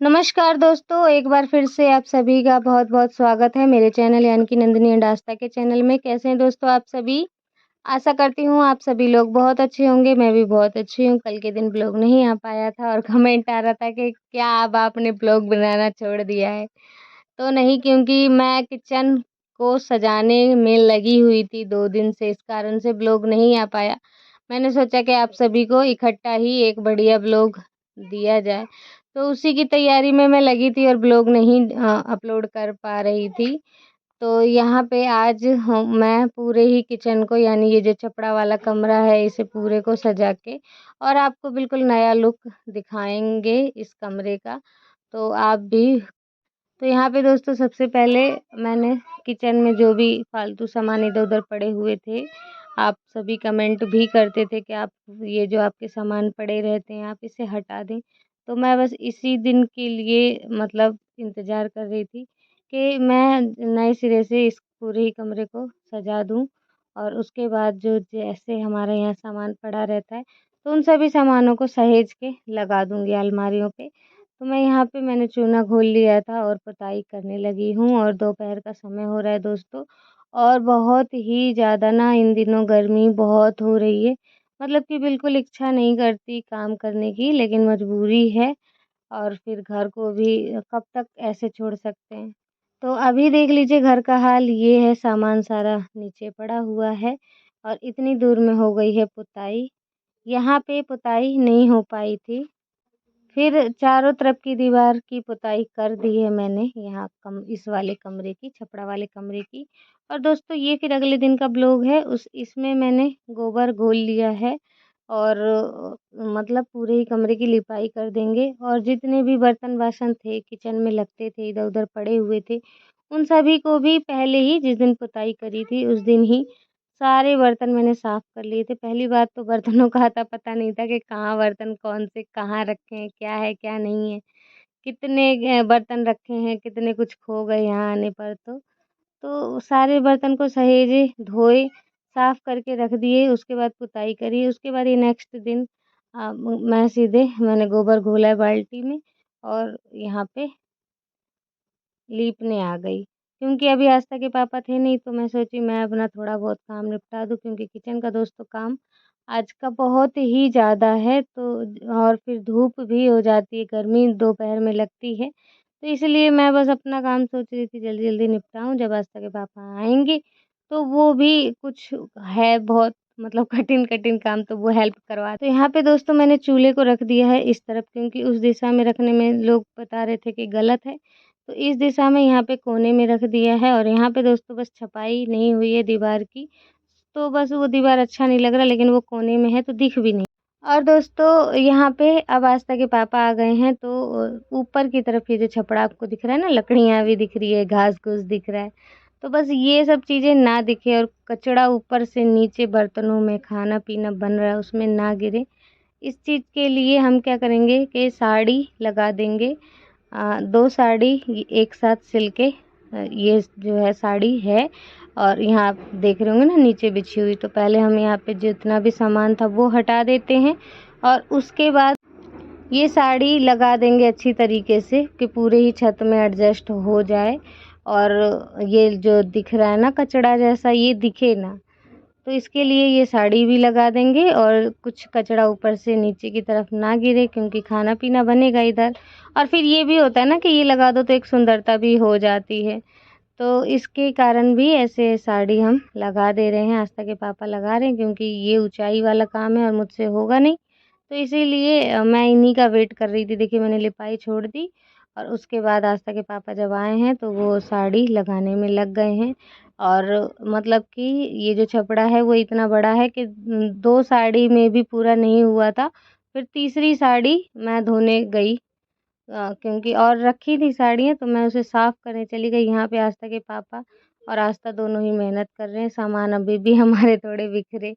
नमस्कार दोस्तों, एक बार फिर से आप सभी का बहुत-बहुत स्वागत है मेरे चैनल यानी कि नंदिनी एंड आस्था के चैनल में। कैसे हैं दोस्तों आप सभी? आशा करती हूँ आप सभी लोग बहुत अच्छे होंगे, मैं भी बहुत अच्छी हूँ। कल के दिन ब्लॉग नहीं आ पाया था और कमेंट आ रहा था कि क्या अब आपने ब्लॉग बनाना छोड़ दिया है? तो नहीं, क्योंकि मैं किचन को सजाने में लगी हुई थी 2 दिन से, इस कारण से ब्लॉग नहीं आ पाया। मैंने सोचा कि आप सभी को इकट्ठा ही एक बढ़िया ब्लॉग दिया जाए। तो उसी की तैयारी में मैं लगी थी और ब्लॉग नहीं अपलोड कर पा रही थी। तो यहाँ पे आज मैं पूरे ही किचन को यानी ये जो छपड़ा वाला कमरा है इसे पूरे को सजा के और आपको बिल्कुल नया लुक दिखाएँगे इस कमरे का। तो आप भी तो यहाँ पे दोस्तों सबसे पहले मैंने किचन में जो भी फालतू सामान इधर-उधर पड़े हुए थे, आप सभी कमेंट भी करते थे कि आप ये जो आपके सामान पड़े रहते हैं, आप इसे हटा दें। तो मैं बस इसी दिन के लिए मतलब इंतज़ार कर रही थी कि मैं नए सिरे से इस पूरे ही कमरे को सजा दूँ और उसके बाद जो जैसे हमारे यहाँ सामान पड़ा रहता है, तो उन सभी सामानों को सहेज के लगा दूँगी अलमारियों पे। तो मैं यहाँ पे मैंने चूना घोल लिया था और पुताई करने लगी हूँ और दोपहर का समय हो रहा है दोस्तों और बहुत ही ज़्यादा ना इन दिनों गर्मी बहुत हो रही है। मतलब कि बिल्कुल इच्छा नहीं करती काम करने की, लेकिन मजबूरी है और फिर घर को भी कब तक ऐसे छोड़ सकते हैं। तो अभी देख लीजिए घर का हाल ये है, सामान सारा नीचे पड़ा हुआ है और इतनी दूर में हो गई है पुताई। यहाँ पे पुताई नहीं हो पाई थी। फिर चारों तरफ की दीवार की पुताई कर दी है मैंने यहाँ इस वाले कमरे की, छपरा वाले कमरे की। और दोस्तों ये फिर अगले दिन का ब्लॉग है, उस इसमें मैंने गोबर घोल लिया है और मतलब पूरे ही कमरे की लिपाई कर देंगे और जितने भी बर्तन बासन थे किचन में लगते थे, इधर-उधर पड़े हुए थे, उन सभी को भी पहले ही जिस दिन पुताई करी थी उस दिन ही सारे बर्तन मैंने साफ़ कर लिए थे। पहली बात तो बर्तनों का अता-पता नहीं था कि कहाँ बर्तन कौन से कहाँ रखे हैं, क्या है, क्या नहीं है। कितने बर्तन रखे हैं, कितने कुछ खो गए यहाँ आने पर तो। तो सारे बर्तन को सहेजे, धोए, साफ़ करके रख दिए, उसके बाद पुताई करी। उसके बाद ये नेक्स्ट दिन मैं सीधे मैंने गोबर घोला है बाल्टी में और यहाँ पे लीपने आ गई। क्योंकि अभी आस्था के पापा थे नहीं तो मैं सोची मैं अपना थोड़ा बहुत काम निपटा दूँ, क्योंकि किचन का दोस्तों काम आज का बहुत ही ज़्यादा है तो और फिर धूप भी हो जाती है, गर्मी दोपहर में लगती है। तो इसलिए मैं बस अपना काम सोच रही थी जल्दी-जल्दी निपटाऊँ, जब आस्था के पापा आएँगे तो वो भी कुछ है बहुत मतलब कठिन-कठिन काम तो वो हेल्प करवा तो यहाँ पे दोस्तों मैंने चूल्हे को रख दिया है इस तरफ, क्योंकि उस दिशा में रखने में लोग बता रहे थे कि गलत है। तो इस दिशा में यहाँ पे कोने में रख दिया है और यहाँ पे दोस्तों बस छपाई नहीं हुई है दीवार की, तो बस वो दीवार अच्छा नहीं लग रहा, लेकिन वो कोने में है तो दिख भी नहीं। और दोस्तों यहाँ पे अब आस्था के पापा आ गए हैं तो ऊपर की तरफ ये जो छपरा आपको दिख रहा है ना, लकड़ियाँ भी दिख रही है, घास-घूस दिख रहा है। तो बस ये सब चीज़ें ना दिखे और कचरा ऊपर से नीचे बर्तनों में खाना-पीना बन रहा है उसमें ना गिरे, इस चीज़ के लिए हम क्या करेंगे कि साड़ी लगा देंगे। 2 साड़ी एक साथ सिल के ये जो है साड़ी है और यहाँ आप देख रहे होंगे ना नीचे बिछी हुई, तो पहले हम यहाँ पे जितना भी सामान था वो हटा देते हैं और उसके बाद ये साड़ी लगा देंगे अच्छी तरीके से कि पूरे ही छत में एडजस्ट हो जाए और ये जो दिख रहा है ना कचड़ा जैसा ये दिखे ना। तो इसके लिए ये साड़ी भी लगा देंगे और कुछ कचरा ऊपर से नीचे की तरफ ना गिरे, क्योंकि खाना-पीना बनेगा इधर। और फिर ये भी होता है ना कि ये लगा दो तो एक सुंदरता भी हो जाती है। तो इसके कारण भी ऐसे साड़ी हम लगा दे रहे हैं, आस्था के पापा लगा रहे हैं, क्योंकि ये ऊँचाई वाला काम है और मुझसे होगा नहीं। तो इसीलिए मैं इन्हीं का वेट कर रही थी। देखिए मैंने लिपाई छोड़ दी और उसके बाद आस्था के पापा जब आए हैं तो वो साड़ी लगाने में लग गए हैं। और मतलब कि ये जो छपड़ा है वो इतना बड़ा है कि 2 साड़ी में भी पूरा नहीं हुआ था। फिर तीसरी साड़ी मैं धोने गई, क्योंकि और रखी थी साड़ियाँ तो मैं उसे साफ़ करने चली गई। यहाँ पे आस्था के पापा और आस्था दोनों ही मेहनत कर रहे हैं। सामान अभी भी हमारे थोड़े बिखरे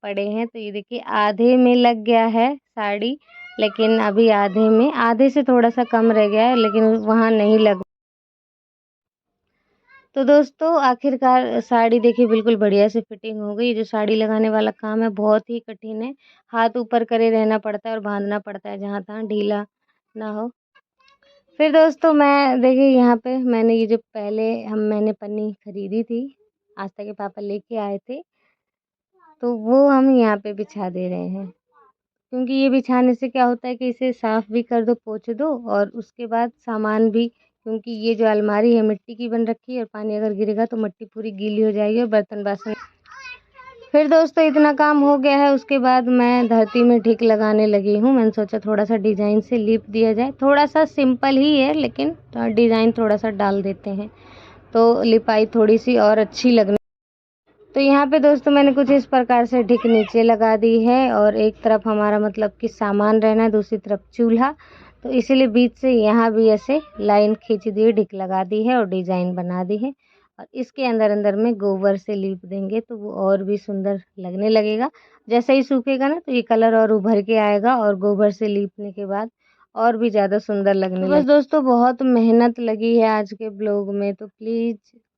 पड़े हैं। तो ये देखिए आधे में लग गया है साड़ी, लेकिन अभी आधे से थोड़ा-सा कम रह गया है, लेकिन वहाँ नहीं लग। तो दोस्तों आखिरकार साड़ी देखिए बिल्कुल बढ़िया से फिटिंग हो गई। जो साड़ी लगाने वाला काम है बहुत ही कठिन है। हाथ ऊपर करे रहना पड़ता है और बाँधना पड़ता है जहाँ-तहाँ ढीला ना हो। फिर दोस्तों मैं देखिए यहाँ पे मैंने ये जो पहले मैंने पन्नी खरीदी थी, आस्था के पापा लेके आए थे, तो वो हम यहाँ पे बिछा दे रहे हैं। क्योंकि ये बिछाने से क्या होता है कि इसे साफ़ भी कर दो, पोंछ दो और उसके बाद सामान भी, क्योंकि ये जो अलमारी है मिट्टी की बन रखी है और पानी अगर गिरेगा तो मिट्टी पूरी गीली हो जाएगी और बर्तन बासन। फिर दोस्तों इतना काम हो गया है, उसके बाद मैं धरती में ढिक लगाने लगी हूँ। मैंने सोचा थोड़ा-सा डिज़ाइन से लिप दिया जाए। थोड़ा-सा सिंपल ही है लेकिन डिज़ाइन थोड़ा-सा डाल देते हैं, तो लिपाई थोड़ी-सी और अच्छी लगने। तो यहाँ पे दोस्तों मैंने कुछ इस प्रकार से ढिक नीचे लगा दी है और एक तरफ हमारा मतलब कि सामान रहना है, दूसरी तरफ चूल्हा। तो इसीलिए बीच से यहाँ भी ऐसे लाइन खींच दी है, ढिक लगा दी है और डिज़ाइन बना दी है। और इसके अंदर-अंदर में गोबर से लीप देंगे तो वो और भी सुंदर लगने लगेगा। जैसे ही सूखेगा ना तो ये कलर और उभर के आएगा और गोबर से लीपने के बाद और भी ज़्यादा सुंदर लगने तो बस दोस्तों बहुत मेहनत लगी है आज के ब्लॉग में, तो प्लीज़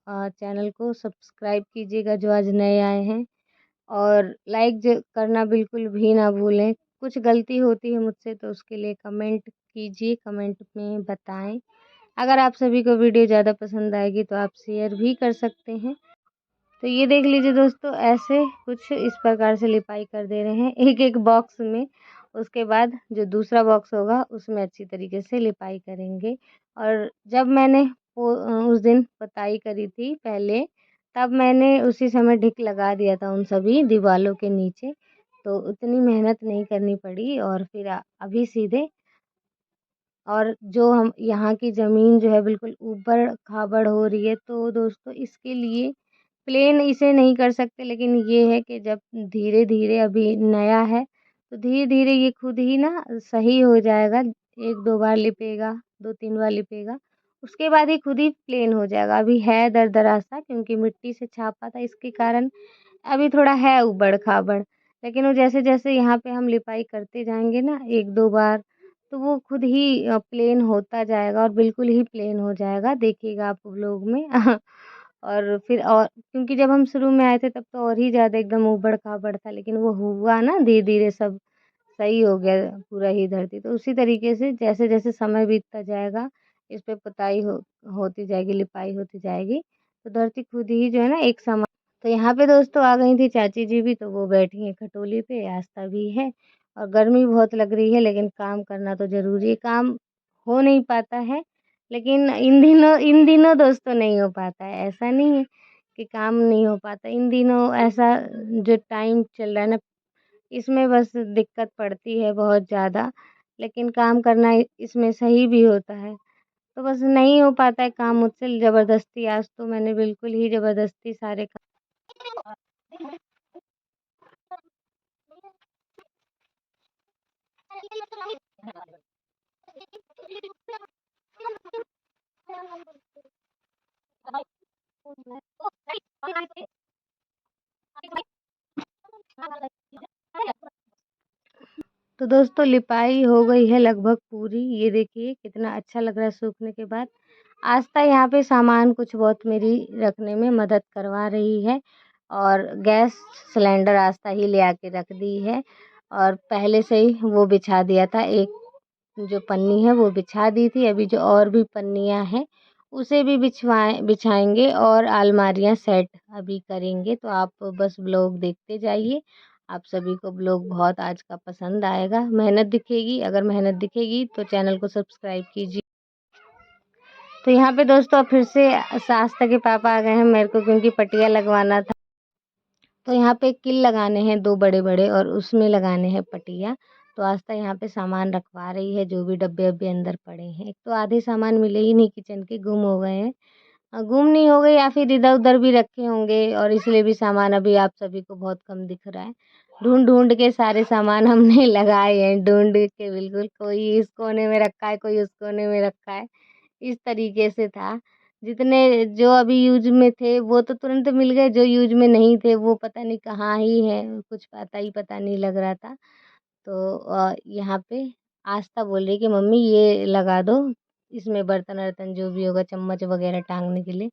चैनल को सब्सक्राइब कीजिएगा जो आज नए आए हैं और लाइक करना बिल्कुल भी ना भूलें। कुछ गलती होती है मुझसे तो उसके लिए कमेंट कीजिए, कमेंट में बताएं। अगर आप सभी को वीडियो ज़्यादा पसंद आएगी तो आप शेयर भी कर सकते हैं। तो ये देख लीजिए दोस्तों ऐसे कुछ इस प्रकार से लिपाई कर दे रहे हैं एक एक बॉक्स में। उसके बाद जो दूसरा बॉक्स होगा उसमें अच्छी तरीके से लिपाई करेंगे। और जब मैंने उस दिन पुताई करी थी पहले, तब मैंने उसी समय ढिक लगा दिया था उन सभी दीवालों के नीचे, तो उतनी मेहनत नहीं करनी पड़ी। और फिर अभी सीधे और जो हम यहाँ की ज़मीन जो है बिल्कुल ऊबड़-खाबड़ हो रही है, तो दोस्तों इसके लिए प्लेन इसे नहीं कर सकते, लेकिन ये है कि जब धीरे-धीरे अभी नया है, तो धीरे-धीरे ये खुद ही ना सही हो जाएगा। 1-2 बार लिपेगा, 2-3 बार लिपेगा, उसके बाद ये खुद ही प्लेन हो जाएगा। अभी है दरदरा सा क्योंकि मिट्टी से छापा था, इसके कारण अभी थोड़ा है ऊबड़-खाबड़। लेकिन वो जैसे-जैसे यहाँ पे हम लिपाई करते जाएँगे ना 1-2 बार, तो वो खुद ही प्लेन होता जाएगा और बिल्कुल ही प्लेन हो जाएगा, देखिएगा आप व्लॉग में। और फिर और क्योंकि जब हम शुरू में आए थे तब तो और ही ज़्यादा एकदम ऊबड़-खाबड़ था, लेकिन वो हुआ ना धीरे-धीरे सब सही हो गया पूरा ही धरती। तो उसी तरीके से जैसे-जैसे समय बीतता जाएगा, इस पे पुताई होती जाएगी, लिपाई होती जाएगी, तो धरती खुद ही जो है ना एक समान। तो यहाँ पे दोस्तों आ गई थी चाची जी भी, तो वो बैठी हैं खटोली पे, आस्था भी है और गर्मी बहुत लग रही है, लेकिन काम करना तो ज़रूरी है। काम हो नहीं पाता है, लेकिन इन दिनों दोस्तों नहीं हो पाता है। ऐसा नहीं है कि काम नहीं हो पाता, इन दिनों ऐसा जो टाइम चल रहा है ना, इसमें बस दिक्कत पड़ती है बहुत ज़्यादा, लेकिन काम करना इसमें सही भी होता है। तो बस नहीं हो पाता है काम मुझसे ज़बरदस्ती, आज तो मैंने बिल्कुल ही ज़बरदस्ती सारे काम। तो दोस्तों लिपाई हो गई है लगभग पूरी, ये देखिए कितना अच्छा लग रहा है सूखने के बाद। आस्था यहाँ पे सामान कुछ बहुत मेरी रखने में मदद करवा रही है और गैस सिलेंडर आस्था ही ले आके रख दी है और पहले से ही वो बिछा दिया था। एक जो पन्नी है वो बिछा दी थी, अभी जो और भी पन्नियाँ हैं उसे भी बिछाएंगे और अलमारियाँ सेट अभी करेंगे। तो आप बस ब्लॉग देखते जाइए, आप सभी को ब्लॉग बहुत आज का पसंद आएगा। मेहनत दिखेगी, अगर मेहनत दिखेगी तो चैनल को सब्सक्राइब कीजिए। तो यहाँ पे दोस्तों फिर से आस्था के पापा आ गए हैं मेरे को, क्योंकि पटिया लगवाना था। तो यहाँ पे किल लगाने हैं 2 बड़े-बड़े और उसमें लगाने हैं पटिया। तो आस्था यहाँ पे सामान रखवा रही है, जो भी डब्बे-वब्बे अंदर पड़े हैं। एक तो आधे सामान मिले ही नहीं किचन के, गुम हो गए हैं। गुम नहीं हो गए या फिर इधर-उधर भी रखे होंगे और इसलिए भी सामान अभी आप सभी को बहुत कम दिख रहा है। ढूँढ-ढूँढ के सारे सामान हमने लगाए हैं, ढूँढ के बिल्कुल, कोई इस कोने में रखा है, कोई उस कोने में रखा है। इस तरीके से था। जितने जो अभी यूज़ में थे वो तो तुरंत मिल गए, जो यूज़ में नहीं थे वो पता नहीं कहाँ ही हैं, कुछ पता नहीं लग रहा था। तो यहाँ पे आस्था बोल रही है कि मम्मी ये लगा दो, इसमें बर्तन-वर्तन जो भी होगा चम्मच वग़ैरह टाँगने के लिए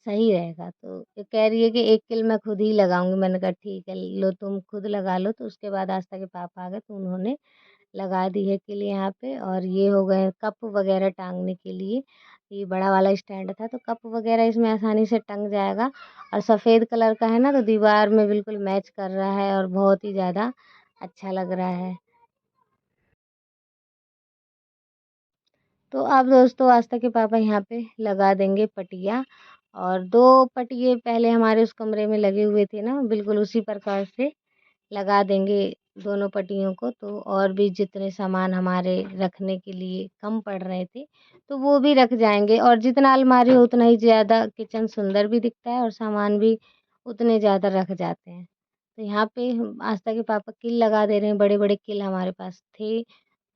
सही रहेगा। तो ये कह रही है कि 1 किल मैं खुद ही लगाऊँगी। मैंने कहा ठीक है, लो तुम खुद लगा लो। तो उसके बाद आस्था के पापा आ गए तो उन्होंने लगा दी है किल यहाँ पे। और ये हो गए कप वगैरह टांगने के लिए। ये बड़ा वाला स्टैंड था तो कप वगैरह इसमें आसानी से टंग जाएगा। और सफ़ेद कलर का है ना तो दीवार में बिल्कुल मैच कर रहा है और बहुत ही ज़्यादा अच्छा लग रहा है। तो अब दोस्तों आस्था के पापा यहाँ पे लगा देंगे पटिया। और 2 पटिए पहले हमारे उस कमरे में लगे हुए थे ना, बिल्कुल उसी प्रकार से लगा देंगे दोनों पट्टियों को। तो और भी जितने सामान हमारे रखने के लिए कम पड़ रहे थे तो वो भी रख जाएंगे। और जितना अलमारी हो उतना ही ज़्यादा किचन सुंदर भी दिखता है और सामान भी उतने ज़्यादा रख जाते हैं। तो यहाँ पे आस्था के पापा किल लगा दे रहे हैं। बड़े बड़े किल हमारे पास थे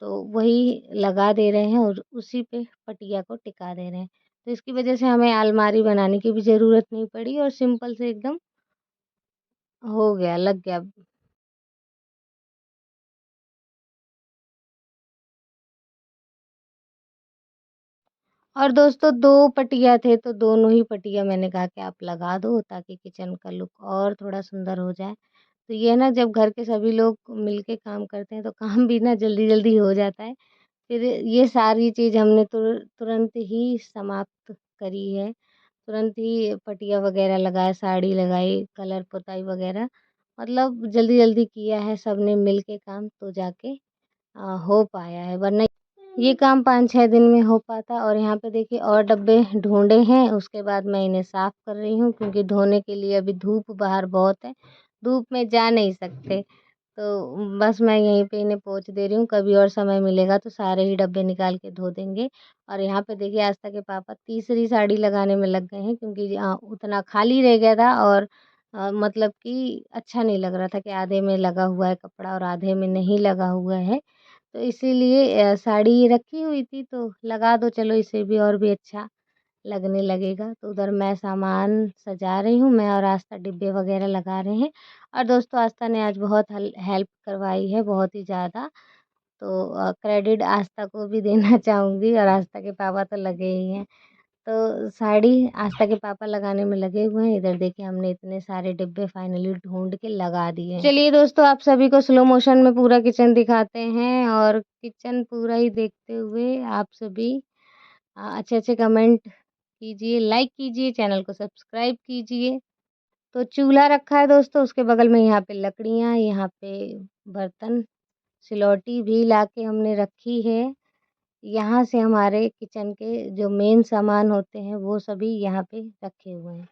तो वही लगा दे रहे हैं और उसी पे पटिया को टिका दे रहे हैं। तो इसकी वजह से हमें अलमारी बनाने की भी ज़रूरत नहीं पड़ी और सिंपल से एकदम हो गया, लग गया। और दोस्तों 2 पटिया थे तो दोनों ही पटिया मैंने कहा कि आप लगा दो ताकि किचन का लुक और थोड़ा सुंदर हो जाए। तो ये ना जब घर के सभी लोग मिलके काम करते हैं तो काम भी ना जल्दी-जल्दी हो जाता है। फिर ये सारी चीज़ हमने तुरंत ही समाप्त करी है। तुरंत ही पटिया वगैरह लगाया, साड़ी लगाई, कलर पुताई वगैरह मतलब जल्दी-जल्दी किया है सबने मिल के काम तो जाके हो पाया है। वरना ये काम 5-6 दिन में हो पाता। और यहाँ पे देखिए और डब्बे ढूँढे हैं, उसके बाद मैं इन्हें साफ़ कर रही हूँ क्योंकि धोने के लिए अभी धूप बाहर बहुत है, धूप में जा नहीं सकते। तो बस मैं यहीं पे इन्हें पोंछ दे रही हूँ, कभी और समय मिलेगा तो सारे ही डब्बे निकाल के धो देंगे। और यहाँ पे देखिए आस्था के पापा तीसरी साड़ी लगाने में लग गए हैं क्योंकि उतना खाली रह गया था। और मतलब कि अच्छा नहीं लग रहा था कि आधे में लगा हुआ है कपड़ा और आधे में नहीं लगा हुआ है। तो इसीलिए साड़ी रखी हुई थी तो लगा दो चलो इसे भी और भी अच्छा लगने लगेगा। तो उधर मैं सामान सजा रही हूँ, मैं और आस्था डिब्बे वगैरह लगा रहे हैं। और दोस्तों आस्था ने आज बहुत हेल्प करवाई है, बहुत ही ज़्यादा। तो क्रेडिट आस्था को भी देना चाहूँगी और आस्था के पापा तो लगे ही हैं। तो साड़ी आस्था के पापा लगाने में लगे हुए हैं। इधर देखिए हमने इतने सारे डिब्बे फाइनली ढूँढ के लगा दिए हैं। चलिए दोस्तों आप सभी को स्लो मोशन में पूरा किचन दिखाते हैं और किचन पूरा ही देखते हुए आप सभी अच्छे-अच्छे कमेंट कीजिए, लाइक कीजिए, चैनल को सब्सक्राइब कीजिए। तो चूल्हा रखा है दोस्तों, उसके बगल में यहाँ पे लकड़ियाँ, यहाँ पे बर्तन, सिलौटी भी लाके हमने रखी है। यहाँ से हमारे किचन के जो मेन सामान होते हैं वो सभी यहाँ पे रखे हुए हैं।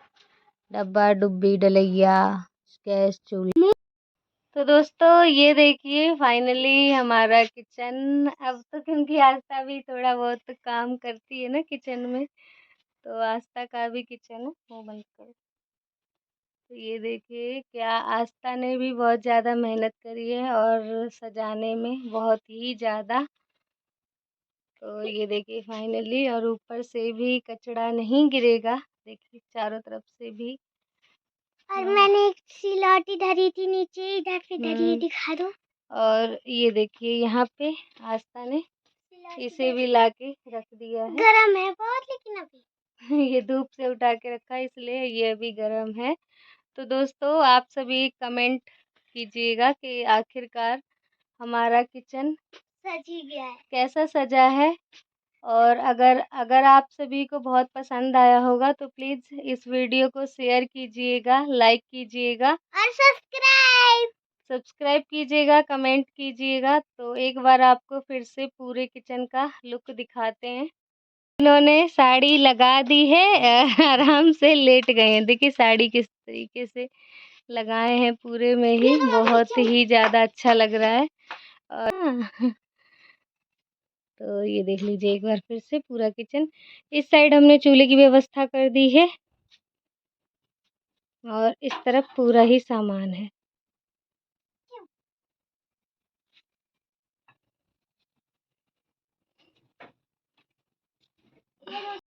डब्बा डुब्बी डलैया गैस चूल्हा। तो दोस्तों ये देखिए फाइनली हमारा किचन। अब तो क्योंकि आस्था भी थोड़ा बहुत काम करती है ना किचन में तो आस्था का भी किचन है वो बंद करो। तो ये देखिए क्या आस्था ने भी बहुत ज़्यादा मेहनत करी है और सजाने में बहुत ही ज़्यादा। तो ये देखिए फाइनली और ऊपर से भी कचरा नहीं गिरेगा। देखिए चारों तरफ से भी। और मैंने एक सिलौटी धरी थी नीचे, इधर पे धरी है, दिखा दो। और ये देखिए यहाँ पे आस्था ने इसे भी लाके रख दिया है। गरम है बहुत लेकिन अभी ये धूप से उठा के रखा है इसलिए ये अभी गरम है। तो दोस्तों आप सभी कमेंट कीजिएगा कि आखिरकार हमारा किचन सज ही गया है, कैसा सजा है। और अगर अगर आप सभी को बहुत पसंद आया होगा तो प्लीज़ इस वीडियो को शेयर कीजिएगा, लाइक कीजिएगा और सब्सक्राइब कीजिएगा, कमेंट कीजिएगा। तो एक बार आपको फिर से पूरे किचन का लुक दिखाते हैं। इन्होंने साड़ी लगा दी है आराम से लेट गए हैं। देखिए साड़ी किस तरीके से लगाए हैं पूरे में ही, बहुत ही ज़्यादा अच्छा लग रहा है। और तो ये देख लीजिए एक बार फिर से पूरा किचन। इस साइड हमने चूल्हे की व्यवस्था कर दी है और इस तरफ पूरा ही सामान है।